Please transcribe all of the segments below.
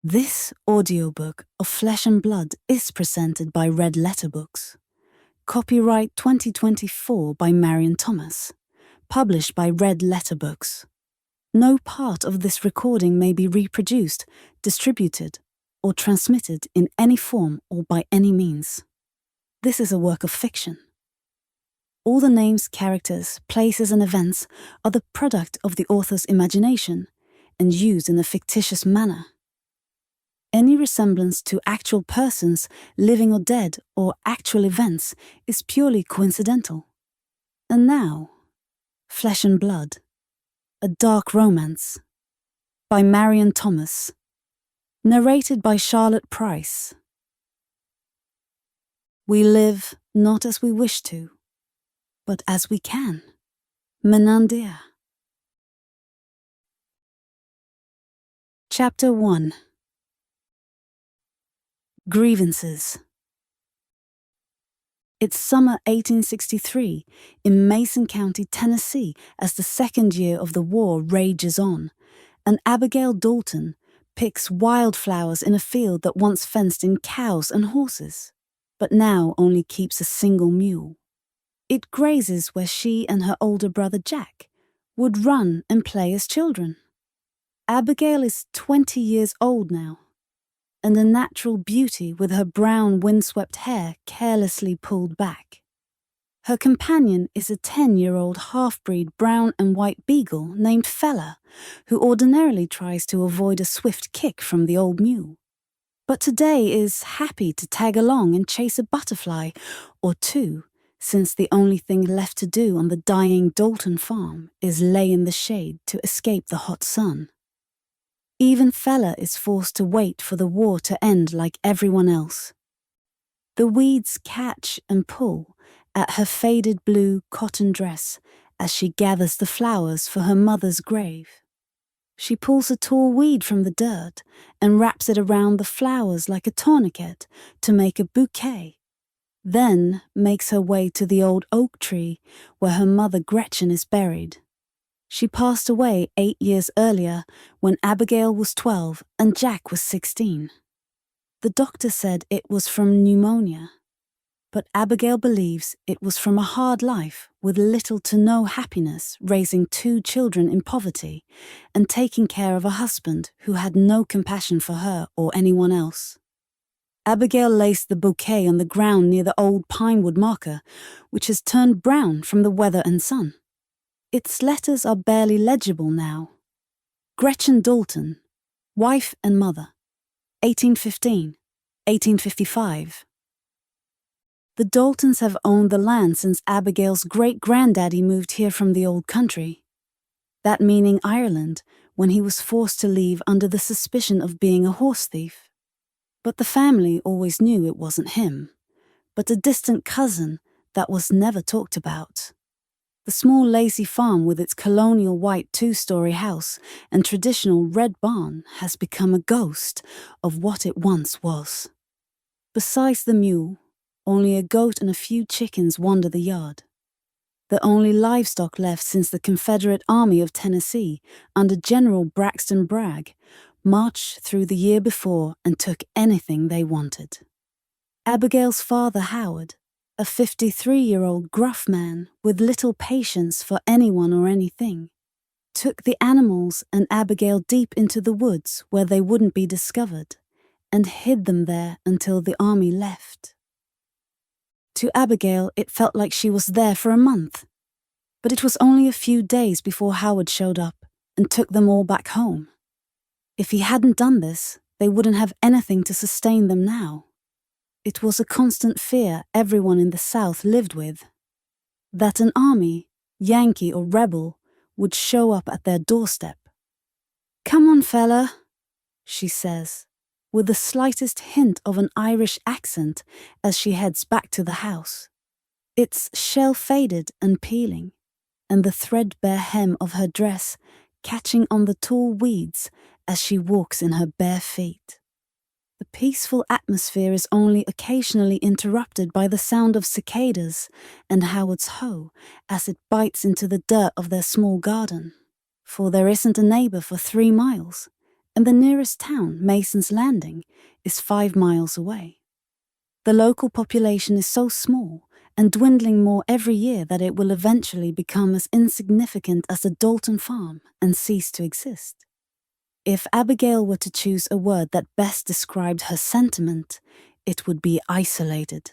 This audiobook of Flesh and Blood is presented by Red Letter Books. Copyright 2024 by Marion Thomas. Published by Red Letter Books. No part of this recording may be reproduced, distributed, or transmitted in any form or by any means. This is a work of fiction. All the names, characters, places, and events are the product of the author's imagination and used in a fictitious manner. Any resemblance to actual persons, living or dead, or actual events is purely coincidental. And now, Flesh and Blood, a dark romance, by Marion Thomas, narrated by Charlotte Price. We live not as we wish to, but as we can. Menandia. Chapter 1. Grievances. It's summer 1863 in Mason County, Tennessee, as the second year of the war rages on, and Abigail Dalton picks wildflowers in a field that once fenced in cows and horses, but now only keeps a single mule. It grazes where she and her older brother Jack would run and play as children. Abigail is 20 years old now, and a natural beauty with her brown windswept hair carelessly pulled back. Her companion is a 10-year-old half-breed brown and white beagle named Fella, who ordinarily tries to avoid a swift kick from the old mule, but today is happy to tag along and chase a butterfly or two, since the only thing left to do on the dying Dalton farm is lay in the shade to escape the hot sun. Even Fella is forced to wait for the war to end like everyone else. The weeds catch and pull at her faded blue cotton dress as she gathers the flowers for her mother's grave. She pulls a tall weed from the dirt and wraps it around the flowers like a tourniquet to make a bouquet, then makes her way to the old oak tree where her mother Gretchen is buried. She passed away 8 years earlier when Abigail was 12 and Jack was 16. The doctor said it was from pneumonia, but Abigail believes it was from a hard life with little to no happiness, raising 2 children in poverty and taking care of a husband who had no compassion for her or anyone else. Abigail laced the bouquet on the ground near the old pinewood marker, which has turned brown from the weather and sun. Its letters are barely legible now. Gretchen Dalton, wife and mother, 1815, 1855. The Daltons have owned the land since Abigail's great-granddaddy moved here from the old country, that meaning Ireland, when he was forced to leave under the suspicion of being a horse thief. But the family always knew it wasn't him, but a distant cousin that was never talked about. The small lazy farm with its colonial white 2-story house and traditional red barn has become a ghost of what it once was. Besides the mule, only a goat and a few chickens wander the yard. The only livestock left since the Confederate Army of Tennessee, under General Braxton Bragg, marched through the year before and took anything they wanted. Abigail's father, Howard, a 53-year-old gruff man with little patience for anyone or anything, took the animals and Abigail deep into the woods where they wouldn't be discovered, and hid them there until the army left. To Abigail, it felt like she was there for a month, but it was only a few days before Howard showed up and took them all back home. If he hadn't done this, they wouldn't have anything to sustain them now. It was a constant fear everyone in the South lived with, that an army, Yankee or rebel, would show up at their doorstep. "Come on, fella," she says, with the slightest hint of an Irish accent as she heads back to the house. It's shell-faded and peeling, and the threadbare hem of her dress catching on the tall weeds as she walks in her bare feet. The peaceful atmosphere is only occasionally interrupted by the sound of cicadas and Howard's hoe as it bites into the dirt of their small garden, for there isn't a neighbor for 3 miles, and the nearest town, Mason's Landing, is 5 miles away. The local population is so small and dwindling more every year that it will eventually become as insignificant as the Dalton farm and cease to exist. If Abigail were to choose a word that best described her sentiment, it would be isolated.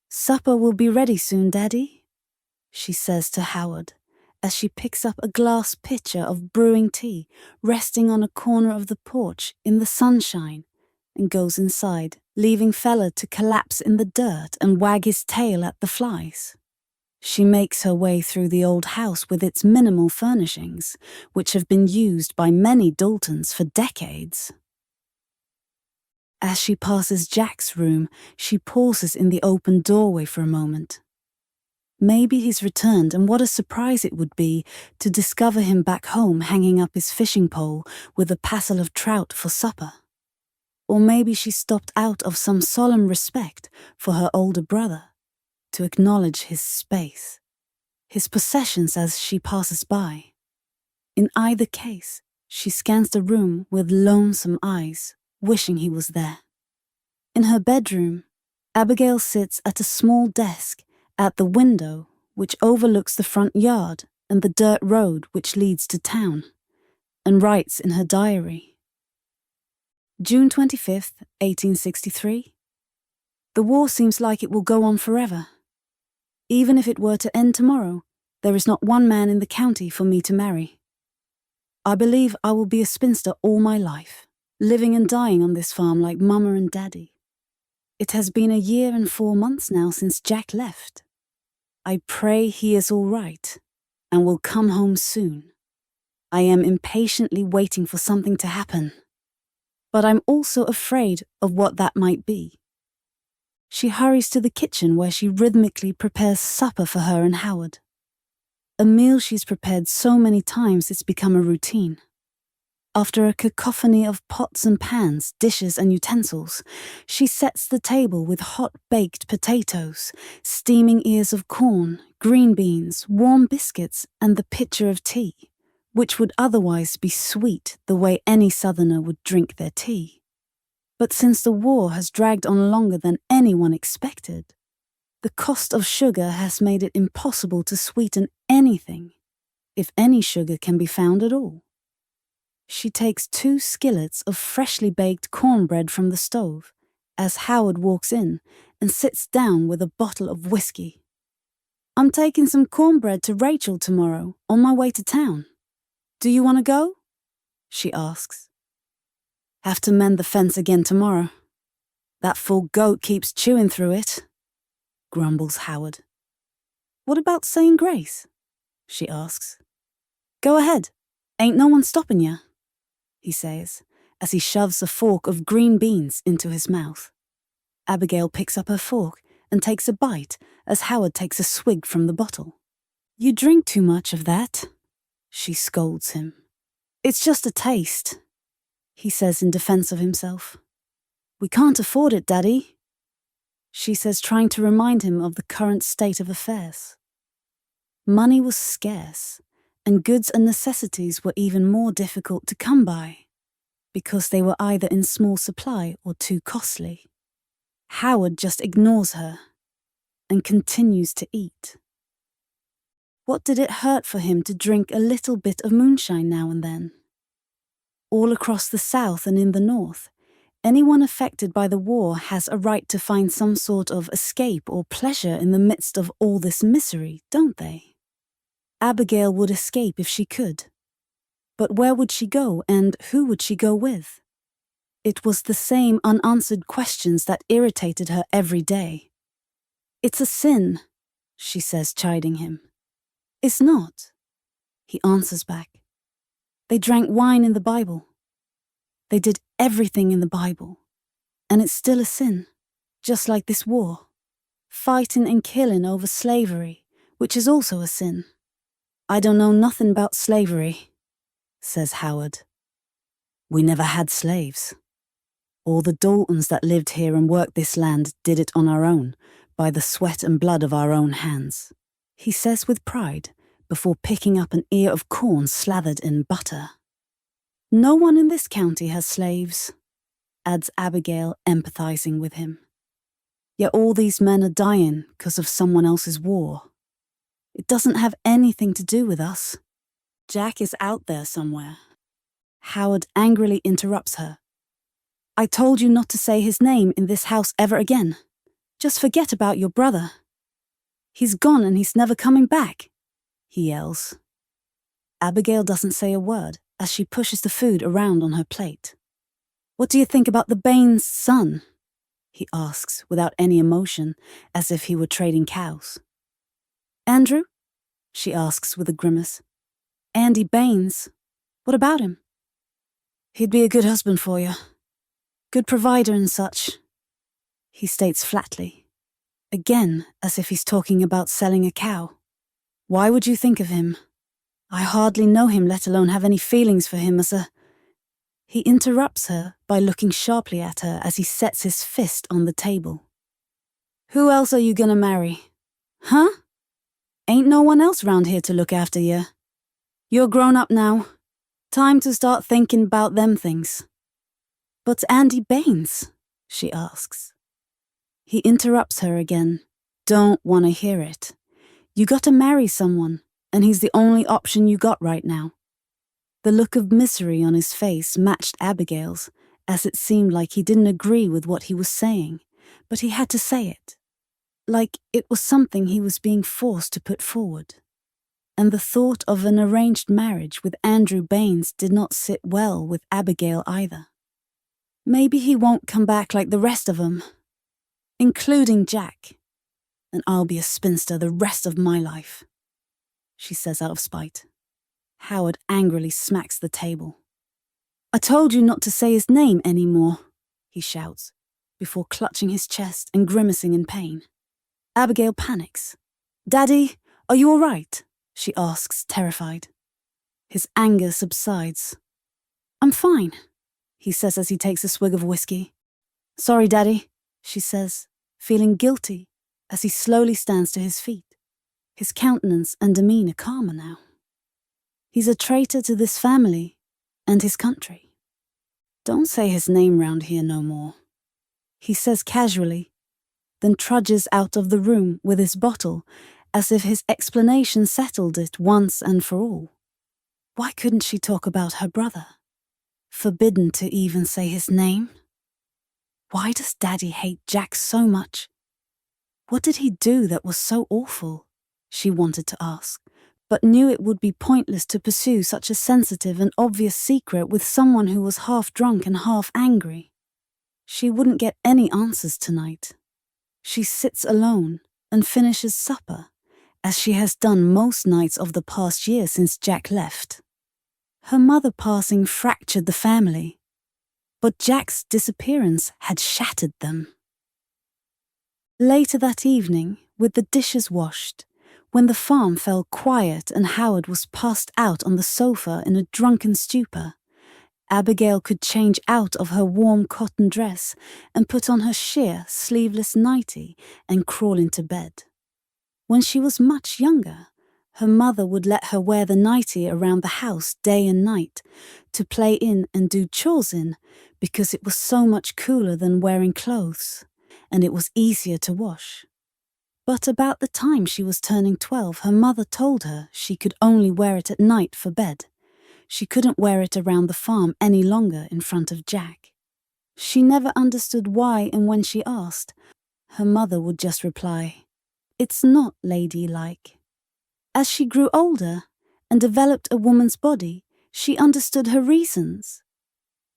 "Supper will be ready soon, Daddy," she says to Howard, as she picks up a glass pitcher of brewing tea resting on a corner of the porch in the sunshine, and goes inside, leaving Fella to collapse in the dirt and wag his tail at the flies. She makes her way through the old house with its minimal furnishings, which have been used by many Daltons for decades. As she passes Jack's room, she pauses in the open doorway for a moment. Maybe he's returned, and what a surprise it would be to discover him back home hanging up his fishing pole with a passel of trout for supper. Or maybe she stopped out of some solemn respect for her older brother, to acknowledge his space, his possessions as she passes by. In either case, she scans the room with lonesome eyes, wishing he was there. In her bedroom, Abigail sits at a small desk at the window which overlooks the front yard and the dirt road which leads to town, and writes in her diary. June 25th, 1863. The war seems like it will go on forever. Even if it were to end tomorrow, there is not one man in the county for me to marry. I believe I will be a spinster all my life, living and dying on this farm like Mama and Daddy. It has been 1 year and 4 months now since Jack left. I pray he is all right and will come home soon. I am impatiently waiting for something to happen, but I'm also afraid of what that might be. She hurries to the kitchen where she rhythmically prepares supper for her and Howard. A meal she's prepared so many times it's become a routine. After a cacophony of pots and pans, dishes and utensils, she sets the table with hot baked potatoes, steaming ears of corn, green beans, warm biscuits, and the pitcher of tea, which would otherwise be sweet the way any Southerner would drink their tea. But since the war has dragged on longer than anyone expected, the cost of sugar has made it impossible to sweeten anything, if any sugar can be found at all. She takes 2 skillets of freshly baked cornbread from the stove as Howard walks in and sits down with a bottle of whiskey. "I'm taking some cornbread to Rachel tomorrow on my way to town. Do you want to go?" she asks. "Have to mend the fence again tomorrow. That fool goat keeps chewing through it," grumbles Howard. "What about saying grace?" she asks. "Go ahead. Ain't no one stopping ya," he says, as he shoves a fork of green beans into his mouth. Abigail picks up her fork and takes a bite as Howard takes a swig from the bottle. "You drink too much of that," she scolds him. "It's just a taste," he says in defense of himself. "We can't afford it, Daddy," she says, trying to remind him of the current state of affairs. Money was scarce, and goods and necessities were even more difficult to come by, because they were either in small supply or too costly. Howard just ignores her and continues to eat. What did it hurt for him to drink a little bit of moonshine now and then? All across the South and in the North, anyone affected by the war has a right to find some sort of escape or pleasure in the midst of all this misery, don't they? Abigail would escape if she could. But where would she go, and who would she go with? It was the same unanswered questions that irritated her every day. "It's a sin," she says, chiding him. "It's not," he answers back. "They drank wine in the Bible. They did everything in the Bible. And it's still a sin, just like this war. Fighting and killing over slavery, which is also a sin." "I don't know nothing about slavery," says Howard. "We never had slaves. All the Daltons that lived here and worked this land did it on our own, by the sweat and blood of our own hands," he says with pride, before picking up an ear of corn slathered in butter. No one in this county has slaves, adds Abigail, empathizing with him. Yet all these men are dying because of someone else's war. It doesn't have anything to do with us. Jack is out there somewhere. Howard angrily interrupts her. I told you not to say his name in this house ever again. Just forget about your brother. He's gone and he's never coming back, he yells. Abigail doesn't say a word as she pushes the food around on her plate. What do you think about the Baines' son? He asks without any emotion, as if he were trading cows. Andrew? She asks with a grimace. Andy Baines. What about him? He'd be a good husband for you. Good provider and such, he states flatly. Again, as if he's talking about selling a cow. Why would you think of him? I hardly know him, let alone have any feelings for him as a... He interrupts her by looking sharply at her as he sets his fist on the table. Who else are you gonna marry? Huh? Ain't no one else round here to look after you. You're grown up now. Time to start thinking about them things. But Andy Baines, she asks. He interrupts her again. Don't want to hear it. You got to marry someone, and he's the only option you got right now. The look of misery on his face matched Abigail's, as it seemed like he didn't agree with what he was saying, but he had to say it. Like it was something he was being forced to put forward. And the thought of an arranged marriage with Andrew Baines did not sit well with Abigail either. Maybe he won't come back like the rest of them, including Jack, and I'll be a spinster the rest of my life, she says out of spite. Howard angrily smacks the table. I told you not to say his name anymore, he shouts, before clutching his chest and grimacing in pain. Abigail panics. Daddy, are you all right? She asks, terrified. His anger subsides. I'm fine, he says as he takes a swig of whiskey. Sorry, Daddy, she says, feeling guilty as he slowly stands to his feet, his countenance and demeanor calmer now. He's a traitor to this family and his country. Don't say his name round here no more, he says casually, then trudges out of the room with his bottle as if his explanation settled it once and for all. Why couldn't she talk about her brother? Forbidden to even say his name? Why does Daddy hate Jack so much? What did he do that was so awful? She wanted to ask, but knew it would be pointless to pursue such a sensitive and obvious secret with someone who was half drunk and half angry. She wouldn't get any answers tonight. She sits alone and finishes supper, as she has done most nights of the past year since Jack left. Her mother passing fractured the family, but Jack's disappearance had shattered them. Later that evening, with the dishes washed, when the farm fell quiet and Howard was passed out on the sofa in a drunken stupor, Abigail could change out of her warm cotton dress and put on her sheer, sleeveless nightie and crawl into bed. When she was much younger, her mother would let her wear the nightie around the house day and night to play in and do chores in because it was so much cooler than wearing clothes, and it was easier to wash. But about the time she was turning 12, her mother told her she could only wear it at night for bed. She couldn't wear it around the farm any longer in front of Jack. She never understood why, and when she asked, her mother would just reply, "It's not ladylike." As she grew older and developed a woman's body, she understood her reasons.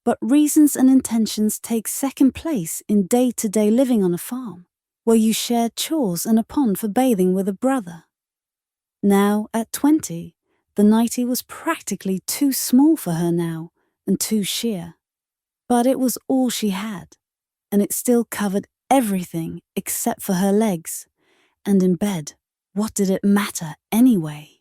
But reasons and intentions take second place in day-to-day living on a farm, where you share chores and a pond for bathing with a brother. Now, at 20, the nightie was practically too small for her now and too sheer. But it was all she had, and it still covered everything except for her legs. And in bed, what did it matter anyway?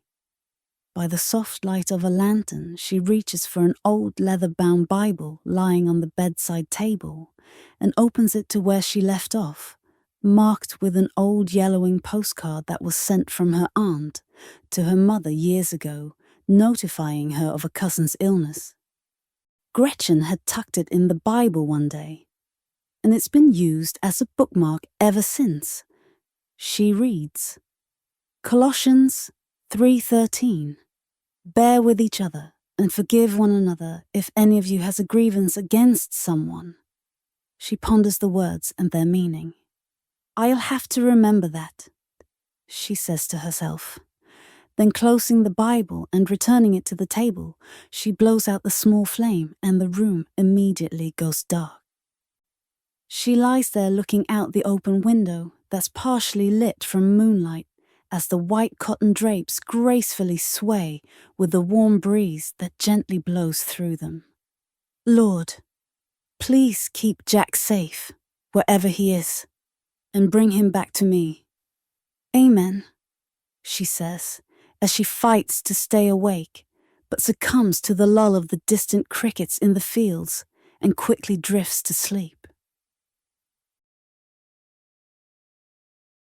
By the soft light of a lantern, she reaches for an old leather-bound Bible lying on the bedside table and opens it to where she left off, marked with an old yellowing postcard that was sent from her aunt to her mother years ago, notifying her of a cousin's illness. Gretchen had tucked it in the Bible one day, and it's been used as a bookmark ever since. She reads, Colossians 3:13. Bear with each other and forgive one another if any of you has a grievance against someone. She ponders the words and their meaning. I'll have to remember that, she says to herself. Then closing the Bible and returning it to the table, she blows out the small flame and the room immediately goes dark. She lies there looking out the open window that's partially lit from moonlight as the white cotton drapes gracefully sway with the warm breeze that gently blows through them. Lord, please keep Jack safe, wherever he is, and bring him back to me. Amen, she says, as she fights to stay awake, but succumbs to the lull of the distant crickets in the fields and quickly drifts to sleep.